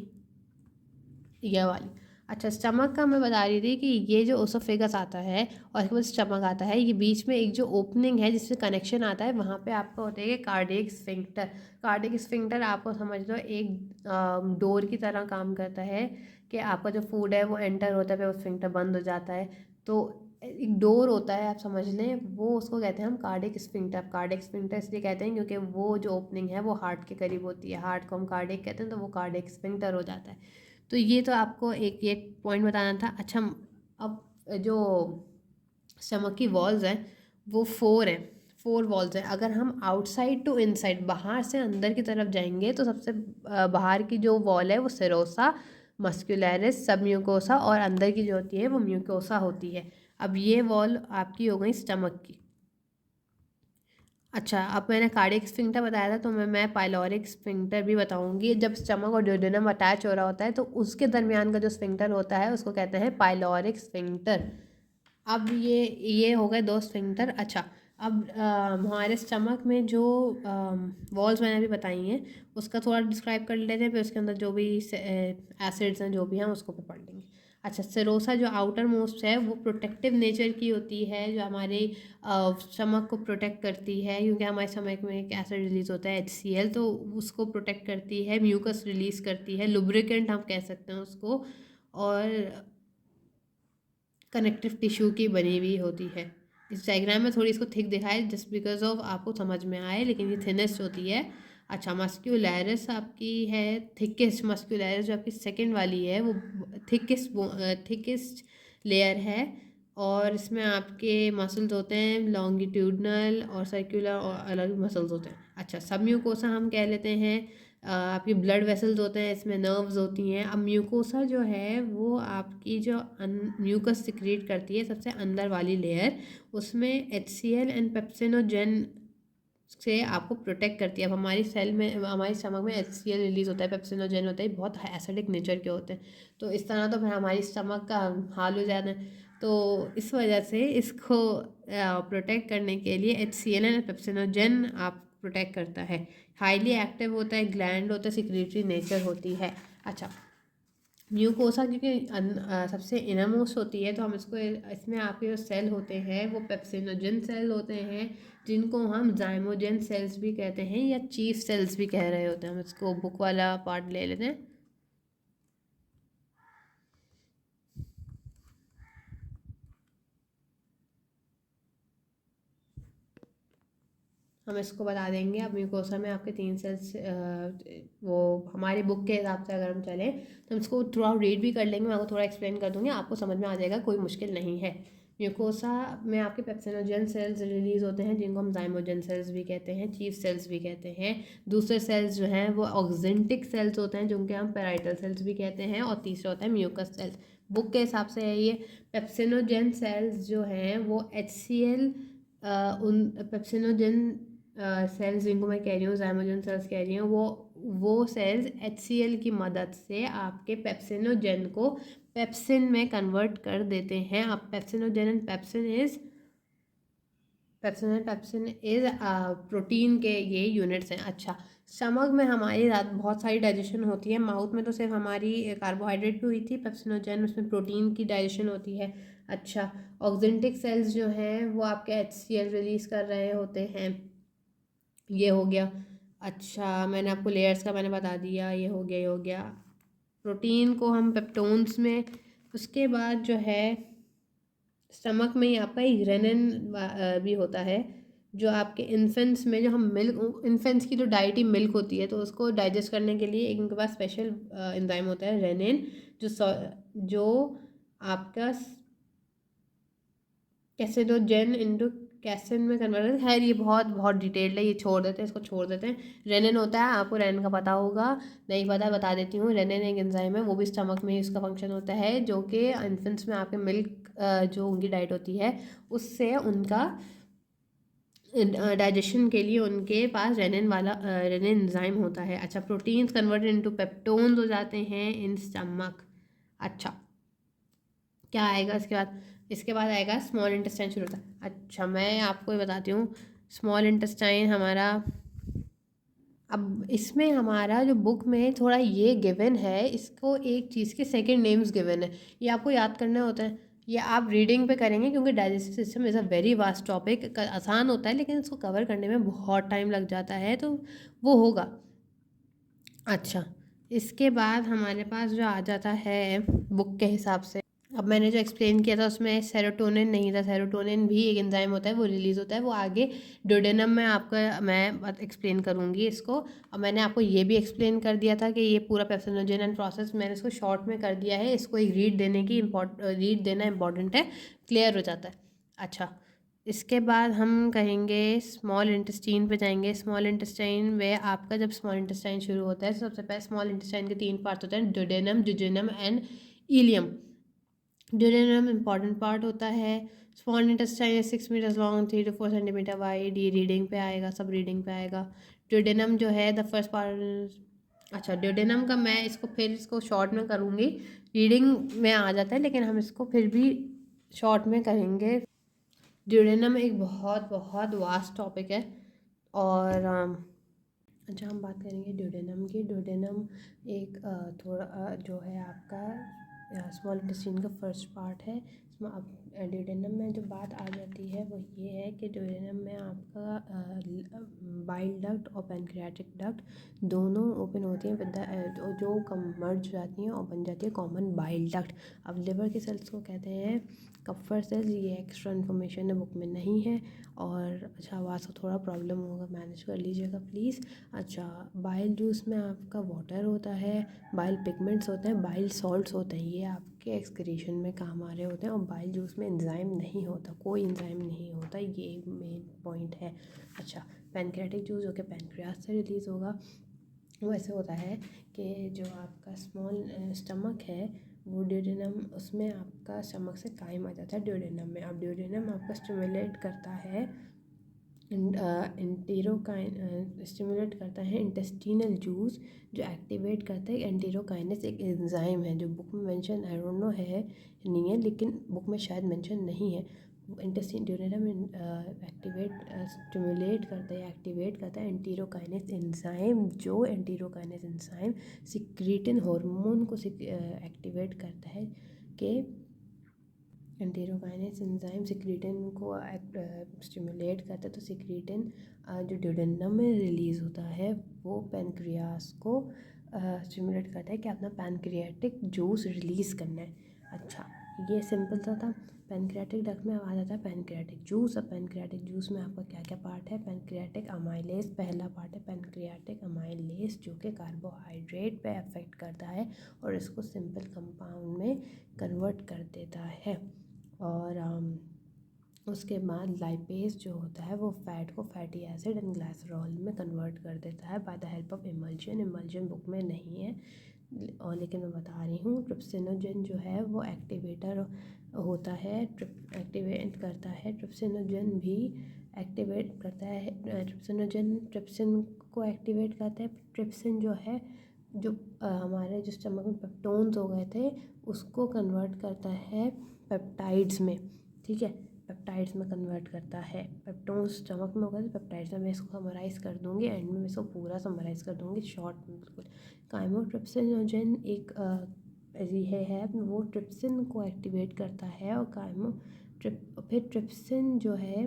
ये वाली। अच्छा, स्टमक का मैं बता रही थी कि ये जो ओसोफेगस आता है और इसके बाद स्टमक आता है, ये बीच में एक जो ओपनिंग है जिससे कनेक्शन आता है, वहाँ पे आपको होता है कि कार्डियक स्फिंक्टर। कार्डियक स्फिंक्टर आपको समझ लो एक डोर की तरह काम करता है कि आपका जो फूड है वो एंटर होता है, फिर वो स्फिंक्टर बंद हो जाता है। तो एक डोर होता है, आप समझ लें, वो उसको कहते हैं हम कार्डियक स्फिंक्टर। कार्डियक स्फिंक्टर इसलिए कहते हैं क्योंकि वो जो ओपनिंग है वो हार्ट के करीब होती है। हार्ट को हम कार्डियक कहते हैं, तो वो कार्डियक स्फिंक्टर हो जाता है। तो ये तो आपको एक ये पॉइंट बताना था। अच्छा, अब जो स्टमक की वॉल्स हैं वो 4 हैं, 4 वॉल्स हैं। अगर हम आउटसाइड टू इनसाइड, बाहर से अंदर की तरफ जाएंगे, तो सबसे बाहर की जो वॉल है वो सेरोसा, मस्कुलरिस, सब म्यूकोसा, और अंदर की जो होती है वो म्यूकोसा होती है। अब ये वॉल आपकी हो गई स्टमक की। अच्छा, अब मैंने कार्डियक स्फिंक्टर बताया था, तो मैं पाइलोरिक स्फिंक्टर भी बताऊंगी। जब स्टमक और ड्यूडेनम अटैच हो रहा होता है तो उसके दरमियान का जो स्फिंक्टर होता है उसको कहते हैं पाइलोरिक स्फिंक्टर। अब ये हो गए 2 स्फिंक्टर। अच्छा, अब हमारे स्टमक में जो वॉल्स मैंने अभी बताई हैं उसका थोड़ा डिस्क्राइब कर लेते हैं, फिर उसके अंदर जो भी एसिड्स हैं जो भी हैं उसको फिर पढ़ लेंगे। अच्छा, सेरोसा जो आउटर मोस्ट है वो प्रोटेक्टिव नेचर की होती है, जो हमारे स्टमक को प्रोटेक्ट करती है, क्योंकि हमारे स्टमक में एक एसिड रिलीज होता है HCl, तो उसको प्रोटेक्ट करती है। म्यूकस रिलीज करती है, लुब्रिकेंट हम कह सकते हैं उसको, और कनेक्टिव टिश्यू की बनी हुई होती है। इस डायग्राम में थोड़ी इसको थिक दिखाए जस्ट बिकॉज ऑफ आपको समझ में आए, लेकिन ये थिनेस्ट होती है। अच्छा, मस्क्यूलरिस आपकी है, थिकेस्ट मस्क्यूलरिस जो आपकी सेकंड वाली है वो थिकेस्ट लेयर है, और इसमें आपके मसल्स होते हैं लॉन्गिट्यूडनल और सर्कुलर, और अलग मसल्स होते हैं। अच्छा, सब म्यूकोसा हम कह लेते हैं, आपके ब्लड वेसल्स होते हैं, इसमें नर्व्स होती हैं। अब म्यूकोसा जो है वो आपकी जो म्यूकस सिक्रीट करती है सबसे अंदर वाली लेयर, उसमें HCl एंड पेप्सिनोजेन से आपको प्रोटेक्ट करती है। अब हमारी सेल में, हमारे स्टमक में HCl रिलीज़ होता है, पेप्सिनोजेन होता है, बहुत एसिडिक नेचर के होते हैं। तो इस तरह तो फिर हमारी स्टमक का हाल हो जाता है। तो इस वजह से इसको प्रोटेक्ट करने के लिए HCl एंड पेप्सिनोजेन आप प्रोटेक्ट करता है। हाईली एक्टिव होता है, ग्लैंड होता है, सिक्रेटरी नेचर होती है। अच्छा, म्यूकोसा क्योंकि सबसे इनरमोस्ट होती है, तो हम इसको, इसमें आपके जो सेल होते हैं वो पेप्सिनोजेन सेल होते हैं, जिनको हम जाइमोजेन सेल्स भी कहते हैं या चीफ सेल्स भी कह रहे होते हैं। हम इसको बुक वाला पार्ट ले लेते हैं। हम इसको बता देंगे। अब म्यूकोसा में आपके 3 सेल्स, वो हमारी बुक के हिसाब से अगर हम चलें तो हम इसको थोड़ा रीड भी कर लेंगे, मैं आपको थोड़ा एक्सप्लेन कर दूँगी, आपको समझ में आ जाएगा, कोई मुश्किल नहीं है। म्यूकोसा में आपके पेप्सिनोजेन सेल्स रिलीज होते हैं, जिनको हम जाइमोजेन सेल्स भी कहते हैं, चीफ सेल्स भी कहते हैं। दूसरे सेल्स जो हैं वो ऑक्जेंटिक सेल्स होते हैं, जिनके हम पेराइटल सेल्स भी कहते हैं। और तीसरा होता है म्यूकस सेल्स। बुक के हिसाब से है ये। पेप्सिनोजेन सेल्स जो हैं वो HCl, उन पेप्सिनोजेन सेल्स जिनको मैं कह रही हूँ, जाइमोजेन सेल्स कह रही हूँ, वो सेल्स HCl की मदद से आपके पेप्सिनोजेन को पेप्सिन में कन्वर्ट कर देते हैं। अब pepsinogen and pepsin is protein के ये यूनिट्स हैं। अच्छा, स्टमक में हमारी बहुत सारी डाइजेशन होती है। माउथ में तो सिर्फ हमारी कार्बोहाइड्रेट भी हुई थी, पेप्सिनोजेन उसमें प्रोटीन की डाइजेशन होती है। अच्छा, ऑक्जेंटिक सेल्स जो हैं वो आपके HCl रिलीज़ कर रहे होते हैं, ये हो गया। अच्छा, मैंने आपको लेयर्स का मैंने बता दिया, ये हो गया, ये हो गया। प्रोटीन को हम पेप्टोन्स में, उसके बाद जो है स्टमक में ही आपका एक रेनिन भी होता है, जो आपके इन्फेंट्स में, जो हम मिल्क, इन्फेंट्स की जो डाइट ही मिल्क होती है, तो उसको डाइजेस्ट करने के लिए इनके पास स्पेशल एंजाइम होता है रेनिन, जो आपका कैसिडोजेन इंटू कैसिन में कन्वर्ट है। खैर ये बहुत बहुत डिटेल्ड है, ये छोड़ देते हैं, इसको छोड़ देते हैं। रेनिन होता है, आपको रेनिन का पता होगा, नहीं पता बता देती हूँ। रेनिन एक एंजाइम है, वो भी स्टमक में ही उसका फंक्शन होता है, जो कि इन्फेंट्स में आपके मिल्क, जो उनकी डाइट होती है उससे उनका डाइजेशन के लिए उनके पास रेनिन एंजाइम होता है। अच्छा, प्रोटीन्स कन्वर्टेड इनटू पेप्टोन्स हो जाते हैं इन स्टमक। अच्छा, क्या आएगा इसके बाद? इसके बाद आएगा स्मॉल इंटेस्टाइन शुरू होता है। अच्छा, मैं आपको ये बताती हूँ, स्मॉल इंटेस्टाइन हमारा, अब इसमें हमारा जो बुक में थोड़ा ये गिवन है, इसको एक चीज़ के सेकंड नेम्स गिवन है, ये आपको याद करना होता है। ये आप रीडिंग पे करेंगे, क्योंकि digestive system is a very vast topic. आसान होता है लेकिन इसको कवर करने में बहुत टाइम लग जाता है, तो वो होगा। अच्छा, इसके बाद हमारे पास जो आ जाता है बुक के हिसाब से, अब मैंने जो एक्सप्लेन किया था उसमें सेरोटोनिन नहीं था, सेरोटोनिन भी एक एंजाइम होता है, वो रिलीज़ होता है, वो आगे डोडेनम में आपका मैं एक्सप्लेन करूँगी इसको। अब मैंने आपको ये भी एक्सप्लेन कर दिया था कि ये पूरा पेप्सिनोजेन प्रोसेस मैंने इसको शॉर्ट में कर दिया है, इसको एक रीड देना इंपॉर्टेंट है, क्लियर हो जाता है। अच्छा, इसके बाद हम कहेंगे स्मॉल इंटेस्टाइन पे जाएंगे। स्मॉल इंटेस्टाइन में आपका जब स्मॉल इंटेस्टाइन शुरू होता है, तो सबसे पहले स्मॉल इंटेस्टाइन के 3 पार्ट होते हैं, duodenum, jejunum and ileum. Duodenum important part होता है। Small intestine 6 meters long, 3 to 4 centimeter wide, ये रीडिंग पे आएगा, सब रीडिंग पे आएगा। ड्यूडेनम जो है द फर्स्ट पार्ट। अच्छा, ड्यूडेनम का मैं इसको फिर इसको शॉर्ट में करूँगी, रीडिंग में आ जाता है लेकिन हम इसको फिर भी शॉर्ट में करेंगे। ड्यूडेनम एक बहुत बहुत वास्ट टॉपिक है। और अच्छा, हम बात करेंगे ड्यूडेनम की। ड्यूडेनम एक जो है आपका स्मॉल इंटेस्टाइन का फर्स्ट पार्ट है। अब ड्यूडेनम में जो बात आ जाती है वो ये है कि ड्यूडेनम में आपका बाइल डक्ट और पैनक्रियाटिक डक्ट दोनों ओपन होती हैं, जो मर्ज जाती हैं और बन जाती है कॉमन बाइल डक्ट। अब लिवर के सेल्स को कहते हैं कप्फर सेल्स, ये एक्स्ट्रा इन्फॉर्मेशन है, बुक में नहीं है। और अच्छा, आवाज़ का थोड़ा प्रॉब्लम होगा, मैनेज कर लीजिएगा प्लीज़। अच्छा, बाइल जूस में आपका वाटर होता है, बाइल पिगमेंट्स होते हैं, बाइल सॉल्ट्स होते हैं, ये आपके एक्सक्रीशन में काम आ रहे होते हैं। और बाइल जूस में एंजाइम नहीं होता, कोई एंजाइम नहीं होता, ये मेन पॉइंट है। अच्छा, पैनक्रियाटिक जूस जो कि पैनक्रियास से रिलीज़ होगा, वो ऐसे होता है कि जो आपका स्मॉल स्टमक है, वो ड्यूडेनम, उसमें आपका स्टमक से कायम आ जाता है ड्यूडेनम में। अब ड्यूडेनम आपका स्टिमुलेट करता है स्टिमुलेट करता है इंटेस्टिनल जूस, जो एक्टिवेट करता है एंटेरोकाइनेस, एक एंजाइम है जो बुक में मेंशन आई डोंट नो है नहीं है, लेकिन बुक में शायद मेंशन नहीं है। इंटेस्टिन ड्यूनेरम एक्टिवेट स्टिमुलेट करता है, एक्टिवेट करता है एंटेरोकाइनेस एंजाइम, जो एंटेरोकाइनेस एंजाइम सिक्रीटिन हार्मोन को एक्टिवेट करता है कि एंटेरोकाइनेस एंजाइम सिक्रीटिन को स्टिमुलेट करता है। तो सिक्रीटिन जो ड्यूडेनम में रिलीज़ होता है वो पैनक्रियास को स्टिमुलेट करता है कि अपना पैनक्रियाटिक जूस रिलीज़ करना है। अच्छा, ये सिंपल सा था। पैनक्रियाटिक डक्ट में आ जाता है पैनक्रियाटिक जूस। अब पैनक्रियाटिक जूस में आपका क्या क्या पार्ट है? पैनक्रियाटिक अमाइलेज पहला पार्ट है, पैनक्रियाटिक अमाइलेज जो कि कार्बोहाइड्रेट पे अफेक्ट करता है और इसको सिंपल कंपाउंड में कन्वर्ट कर देता है। और उसके बाद लाइपेज जो होता है वो फैट को फैटी एसिड एंड ग्लाइसरॉल में कन्वर्ट कर देता है by the help of emulsion. Emulsion book में नहीं है और लेकिन मैं बता रही हूँ। ट्रिप्सिनोजन जो है वो एक्टिवेटर होता है, एक्टिवेट करता है। ट्रिप्सिनोजन भी एक्टिवेट करता है, ट्रिप्सिनोजन ट्रिप्सिन को एक्टिवेट करता है। ट्रिप्सिन जो है जो हमारे जो स्टमक में पेप्टोन्स हो गए थे उसको कन्वर्ट करता है पेप्टाइड्स में, ठीक है, पेप्टाइड्स में कन्वर्ट करता है। पेप्टोन्स स्टमक में हो गए थे, पेप्टाइड्स में। मैं इसको समराइज़ कर दूँगी एंड में, मैं इसको पूरा समराइज़ कर दूँगी शॉर्ट में बिल्कुल। काइमोट्रिप्सिनोजन एक ये है वो ट्रिप्सिन को एक्टिवेट करता है और फिर ट्रिप्सिन जो है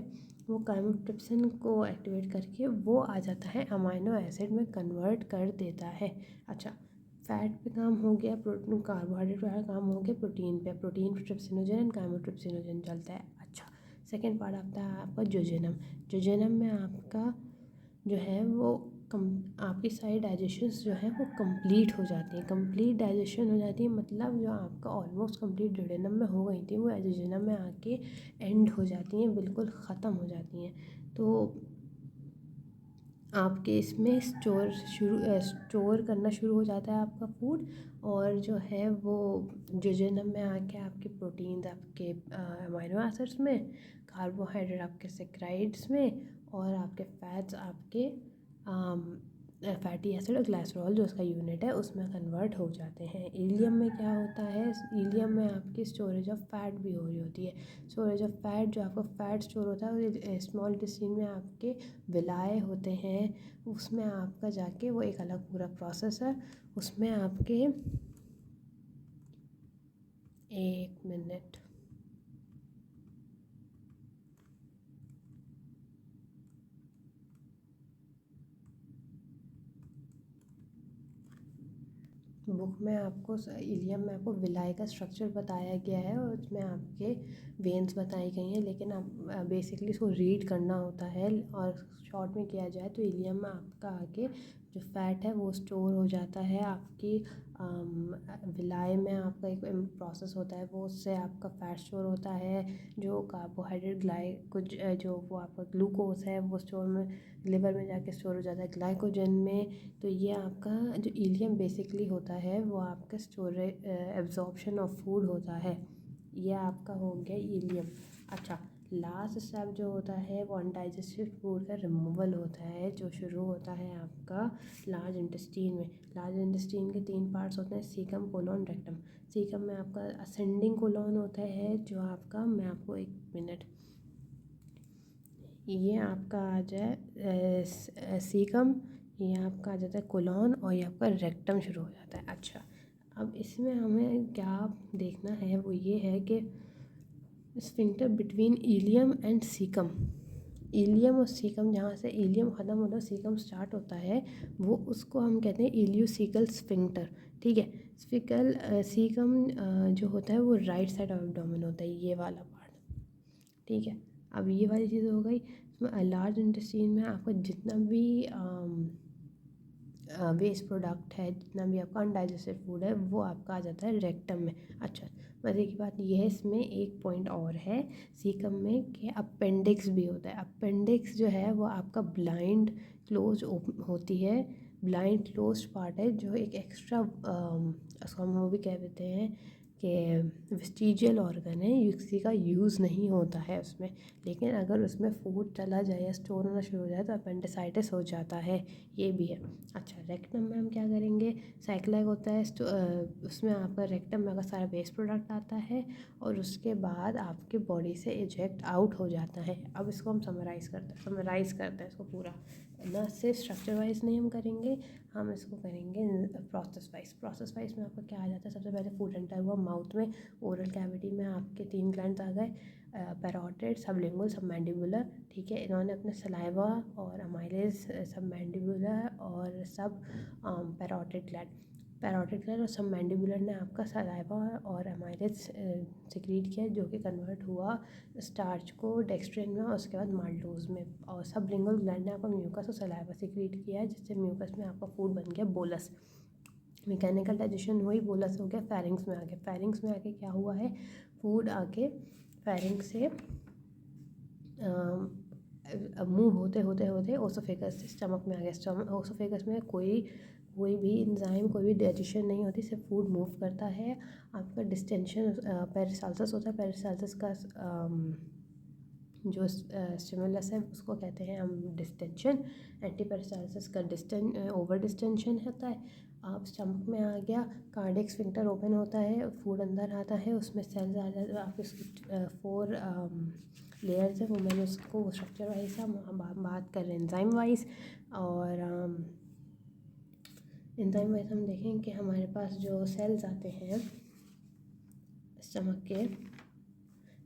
वो काइमोट्रिप्सिन को एक्टिवेट करके वो आ जाता है अमाइनो एसिड में कन्वर्ट कर देता है। अच्छा, फैट पे काम हो गया, प्रोटीन कार्बोहाइड्रेट वाला काम हो गया, प्रोटीन पे ट्रिप्सिनोजन एंड काइमोट्रिप्सिनोजन चलता है। अच्छा, सेकेंड पार्ट आता है आपका जोजेनम। जोजेनम में आपका जो है वो आपकी सारी डाइजेशंस जो है वो कंप्लीट हो जाती है। कंप्लीट डाइजेशन हो जाती है मतलब जो आपका ऑलमोस्ट कंप्लीट जोजेनम में हो गई थी वो जोजेनम में आके एंड हो जाती हैं, बिल्कुल ख़त्म हो जाती हैं। तो आपके इसमें स्टोर करना शुरू हो जाता है आपका फूड, और जो है वो जोजेनम में आके आपके प्रोटीन्स आपके अमाइनो एसिड्स में, कार्बोहाइड्रेट आपके सेक्राइड्स में, और आपके फैट्स आपके फैटी एसिड और ग्लाइसरॉल जो उसका यूनिट है उसमें कन्वर्ट हो जाते हैं। इलियम में क्या होता है? इलियम में आपकी स्टोरेज ऑफ फैट भी हो रही होती है। स्टोरेज ऑफ फैट जो आपका फैट स्टोर होता है स्मॉल इंटेस्टाइन में आपके विलाय होते हैं, उसमें आपका जाके वो एक अलग पूरा प्रोसेस है। उसमें आपके एक मिनट बुक में आपको इलियम में आपको विलाय का स्ट्रक्चर बताया गया है और उसमें आपके वेन्स बताई गई हैं, लेकिन आप बेसिकली इसको रीड करना होता है और शॉर्ट में किया जाए तो इलियम में आपका आगे जो फैट है वो स्टोर हो जाता है। आपकी विलाय में आपका एक प्रोसेस होता है वो उससे आपका फैट स्टोर होता है। जो कार्बोहाइड्रेट कुछ जो वो आपका ग्लूकोज है वो स्टोर में लिवर में जाके स्टोर हो जाता है ग्लाइकोजन में। तो ये आपका जो इलियम बेसिकली होता है वो आपका स्टोरेज एब्जॉर्प्शन ऑफ फूड होता है। ये आपका हो गया इलियम। अच्छा, लास्ट स्टेप जो होता है वो अनडाइजेस्टेड फूड का रिमूवल होता है, जो शुरू होता है आपका लार्ज इंटेस्टीन में। लार्ज इंटेस्टीन के 3 पार्ट्स होते हैं, सीकम, कोलोन, रेक्टम। सीकम में आपका असेंडिंग कोलोन होता है जो आपका, मैं आपको एक मिनट, ये आपका आ जाए सीकम, ये आपका आ जाता है कोलोन और ये आपका रेक्टम शुरू हो जाता है। अच्छा, अब इसमें हमें क्या देखना है वो ये है कि sphincter between ileum and caecum. Ileum और सीकम, जहाँ से इलियम ख़त्म होता है सीकम स्टार्ट होता है, वो उसको हम कहते हैं इलियोसीकल स्फिंक्टर, ठीक है। सीकम जो होता है वो राइट साइड ऑफ एब्डोमेन होता है, ये वाला पार्ट, ठीक है। अब ये वाली चीज़ हो गई। इसमें लार्ज इंटेस्टाइन में आपका जितना भी वेस्ट प्रोडक्ट है, जितना भी आपका अनडाइजेस्टेड फूड है वो आपका आ जाता है रेक्टम में। अच्छा, मज़े की बात यह है इसमें एक पॉइंट और है सीकम में कि अपेंडिक्स भी होता है। अपेंडिक्स जो है वो आपका ब्लाइंड क्लोज होती है, ब्लाइंड क्लोज पार्ट है जो एक एक्स्ट्रा उसको हम वो भी कह देते हैं कि वेस्टिजियल ऑर्गन है, किसी का यूज़ नहीं होता है उसमें, लेकिन अगर उसमें फूड चला जाए या स्टोर होना शुरू हो जाए तो अपेंडिसाइटिस हो जाता है, ये भी है। अच्छा, रेक्टम में हम क्या करेंगे, साइक्लाइक होता है, उसमें आपका रेक्टम में का सारा वेस्ट प्रोडक्ट आता है और उसके बाद आपके बॉडी से इजेक्ट आउट हो जाता है। अब इसको हम समराइज़ करते हैं इसको पूरा, ना सिर्फ स्ट्रक्चर वाइज नहीं हम करेंगे, हम इसको करेंगे प्रोसेस वाइज में आपका क्या आ जाता है। सबसे पहले फूड एंटर हुआ माउथ में, ओरल कैविटी में आपके 3 ग्लैंड्स आ गए, पैरोटिड, सबलिंगुअल, सबमैंडिबुलर, ठीक है। इन्होंने अपने सलाइवा और अमाइलेज, सबमैंडिबुलर और सब पैरोटिड ग्लैंड और सबमैंडिबुलर ने आपका सलाइवा और अमाइलेज सिक्रीट किया, जो कि कन्वर्ट हुआ स्टार्च को डेक्स्ट्रिन में और उसके बाद माल्टोज में, और सबलिंगुअल ग्लैंड ने आपका म्यूकस और सलाइवा सिक्रीट किया, जिससे म्यूकस में आपका फूड बन गया बोलस। मैकेनिकल डाइजेशन हुई, बोलस हो गया, फेरिंग्स में आ गया। फेरिंग्स में आके क्या हुआ है, फूड आके फेरिंग्स से मूव होते होते होते ओसोफेगस से स्टमक में आ गया। ओसोफेगस में कोई भी इंजाइम, कोई भी डाइजेशन नहीं होती, सिर्फ फूड मूव करता है। आपका डिस्टेंशन पेरिसाल्सिस होता है, पेरिसाल्सिस का जो स्टिमुलस है उसको कहते हैं हम डिस्टेंशन। एंटी पेरिसाल्सिस का ओवर डिस्टेंशन होता है। आप स्टमक में आ गया, कार्डियक स्फिंक्टर ओपन होता है, फूड अंदर आता है, उसमें सेल्स आ जाते हैं। आप इसकी 4 लेयर्स है, वो मैंने उसको स्ट्रक्चर वाइज हम बात कर रहे हैं एंजाइम वाइज। और एंजाइम वाइज हम देखें कि हमारे पास जो सेल्स आते हैं स्टमक के,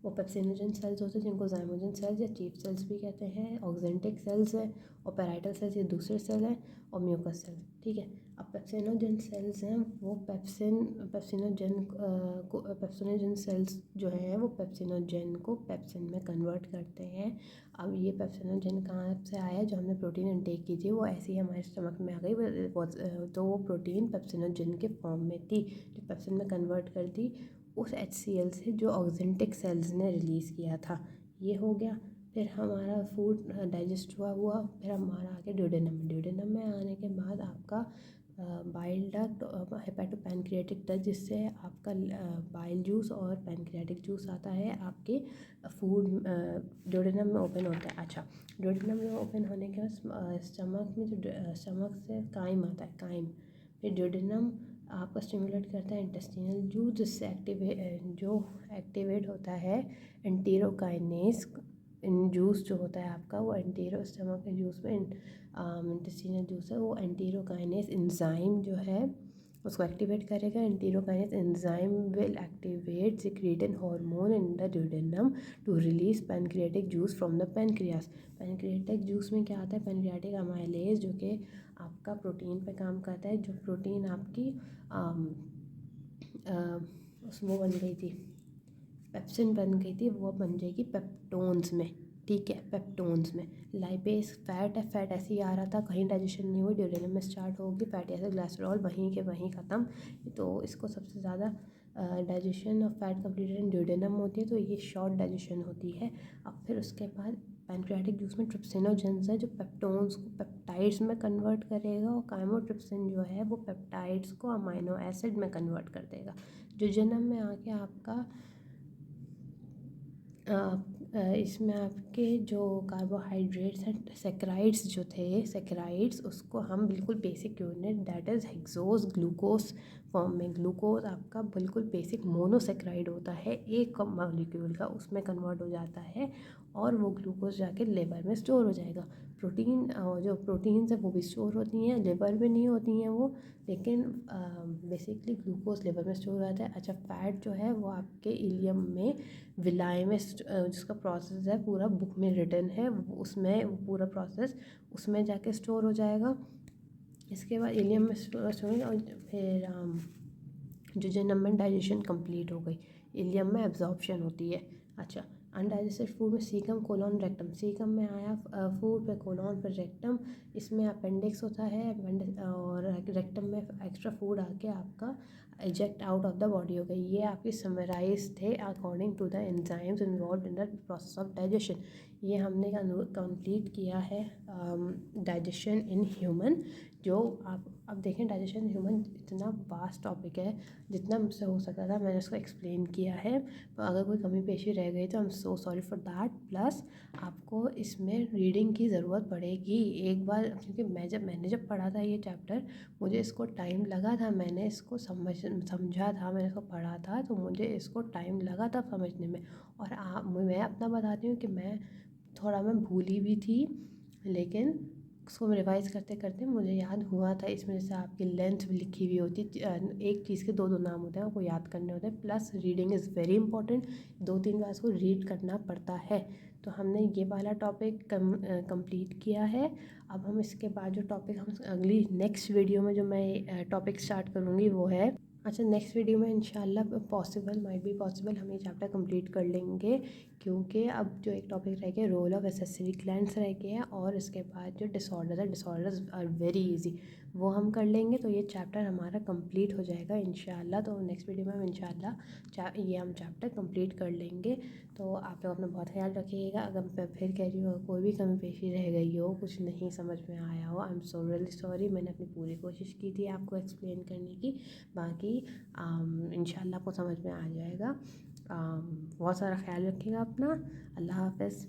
वो पेप्सिनोजन सेल्स होते हैं, जिनको ज़ाइमोजन सेल्स या चीफ सेल्स भी कहते हैं। ऑक्जेंटिक सेल्स है और पैराइटल सेल्स, ये दूसरे सेल हैं, और म्यूकस सेल, ठीक है। अब पेप्सिनोजन सेल्स हैं, वो पेप्सिनोजन सेल्स जो हैं वो पेप्सिनोजन को पेप्सिन में कन्वर्ट करते हैं। अब ये पेप्सिनोजन कहाँ से आया, जो हमने प्रोटीन इनटेक की थी वो ऐसे ही हमारे स्टमक में आ गई, तो वो प्रोटीन पेप्सिनोजन के फॉर्म में थी, जो पेप्सिन में कन्वर्ट कर दी उस HCl से, जो ऑक्जेंटिक सेल्स ने रिलीज़ किया था। ये हो गया। फिर हमारा फूड डाइजेस्ट हुआ, फिर हमारा आगे ड्यूडेनम में आने के बाद आपका बाइल डक्ट, हेपेटोपैनक्रियाटिक डक्ट, जिससे आपका बाइल जूस और पैनक्रियाटिक जूस आता है, आपके फूड ड्यूडेनम में ओपन होता है। अच्छा, ड्यूडेनम में ओपन होने के बाद स्टमक में जो स्टमक से काइम आता है, काइम, फिर ड्यूडेनम आपका स्टिमुलेट करता है इंटेस्टिनल जूस, जिससे एक्टिवेट होता है एंटेरोकाइनेस जूस, जो होता है आपका वो एंटेरो स्टमक के जूस में इंटेस्टिनल जूस है, वो एंटेरोकाइनेस एंजाइम जो है उसको एक्टिवेट करेगा। Enterokinase enzyme will activate secretin hormone in the duodenum to release pancreatic juice from the pancreas. Pancreatic juice में क्या आता है, पैनक्रियाटिक अमाइलेज, जो कि आपका प्रोटीन पे काम करता है, जो प्रोटीन आपकी वो बन गई थी, पेप्सिन बन गई थी, वो बन जाएगी पेप्टोन्स में, ठीक है। पेप्टोन्स में लाइपेज फैट है, फैट ऐसे ही आ रहा था, कहीं डाइजेशन नहीं हुई, ड्यूडेनम में स्टार्ट होगी, फैटी एसिड ग्लिसरॉल वहीं के वहीं ख़त्म। तो इसको सबसे ज़्यादा digestion of fat completed in duodenum होती है, तो ये शॉर्ट डाइजेशन होती है। अब फिर उसके बाद पैनक्रियाटिक जूस में ट्रिप्सिनोजेंस है, जो पेप्टोन्स को पेप्टाइड्स में कन्वर्ट करेगा, और काइमोट्रिप्सिन जो है वो पेप्टाइड्स को अमाइनो एसिड में कन्वर्ट कर देगा। ड्यूडेनम में आके आपका इसमें आपके जो कार्बोहाइड्रेट्स हैं, सेक्राइड्स जो थे, सेक्राइड्स उसको हम बिल्कुल basic unit, that is hexose glucose form में, ग्लूकोज आपका बिल्कुल बेसिक मोनोसेक्राइड होता है एक मॉलिक्यूल का, उसमें कन्वर्ट हो जाता है, और वो ग्लूकोज जाके लिवर में स्टोर हो जाएगा। प्रोटीन, जो प्रोटीन्स है वो भी स्टोर होती हैं, लिवर में नहीं होती हैं वो, लेकिन बेसिकली ग्लूकोज लिवर में स्टोर हो जाता है। अच्छा, फैट जो है वो आपके इलियम में विलाई में, जिसका प्रोसेस है पूरा बुक में रिटन है, उसमें पूरा प्रोसेस उसमें जाके स्टोर हो जाएगा। इसके बाद इलियम में स्टोर होंगे, और फिर ड्यूडेनम में डाइजेशन कंप्लीट हो गई, इलियम में एब्जॉर्प्शन होती है। अच्छा, अनडाइजेस्टेड फूड में सीकम, कोलोन, रेक्टम। सीकम में आया फूड, पे कोलोन, पे रेक्टम, इसमें अपेंडिक्स होता है, और रेक्टम में एक्स्ट्रा फूड आके आपका eject out of the body हो गई। ये आपके समराइज थे according to the enzymes involve in the process of digestion. ये हमने कंप्लीट किया है डाइजेशन इन ह्यूमन। जो आप अब देखें डाइजेशन ह्यूमन इतना वास्ट टॉपिक है, जितना मुझसे हो सकता था मैंने उसको एक्सप्लेन किया है। तो अगर कोई कमी पेशी रह गई तो I am so sorry for that. Plus आपको इसमें रीडिंग की ज़रूरत पड़ेगी एक बार, क्योंकि मैंने जब पढ़ा था ये चैप्टर, मुझे इसको टाइम लगा था, मैंने इसको समझा था, मैंने इसको पढ़ा था, तो मुझे इसको टाइम लगा था समझने में। और मैं अपना बताती हूँ कि मैं भूली भी थी, लेकिन उसको रिवाइज़ करते करते मुझे याद हुआ था। इसमें जैसे आपकी लेंथ भी लिखी हुई होती, एक चीज़ के दो दो नाम होते हैं, आपको याद करने होते हैं। Plus reading is very important, 2-3 बार उसको रीड करना पड़ता है। तो हमने ये वाला टॉपिक कंप्लीट किया है। अब हम इसके बाद जो टॉपिक हम अगली नेक्स्ट वीडियो में जो मैं टॉपिक स्टार्ट करूँगी वो है, अच्छा नेक्स्ट वीडियो में इंशाल्लाह पॉसिबल माइट बी पॉसिबल हम ये चैप्टर कंप्लीट कर लेंगे, क्योंकि अब जो एक टॉपिक रह गया रोल ऑफ एसेसरी ग्लैंड्स रह गया है, और इसके बाद जो डिसऑर्डर है, डिसऑर्डर्स आर वेरी इजी, वो हम कर लेंगे। तो ये चैप्टर हमारा कंप्लीट हो जाएगा इंशाल्लाह। तो नेक्स्ट वीडियो में हम इंशाल्लाह ये हम चैप्टर कंप्लीट कर लेंगे। तो आप लोग अपना बहुत ख्याल रखिएगा। अगर मैं फिर कह रही हूँ कोई भी कमी पेशी रह गई हो, कुछ नहीं समझ में आया हो, I am so really sorry. मैंने अपनी पूरी कोशिश की थी आपको एक्सप्लेन करने की। बाकी इंशाल्लाह आपको समझ में आ जाएगा। बहुत सारा ख्याल रखिएगा अपना। अल्लाह हाफ़िज़।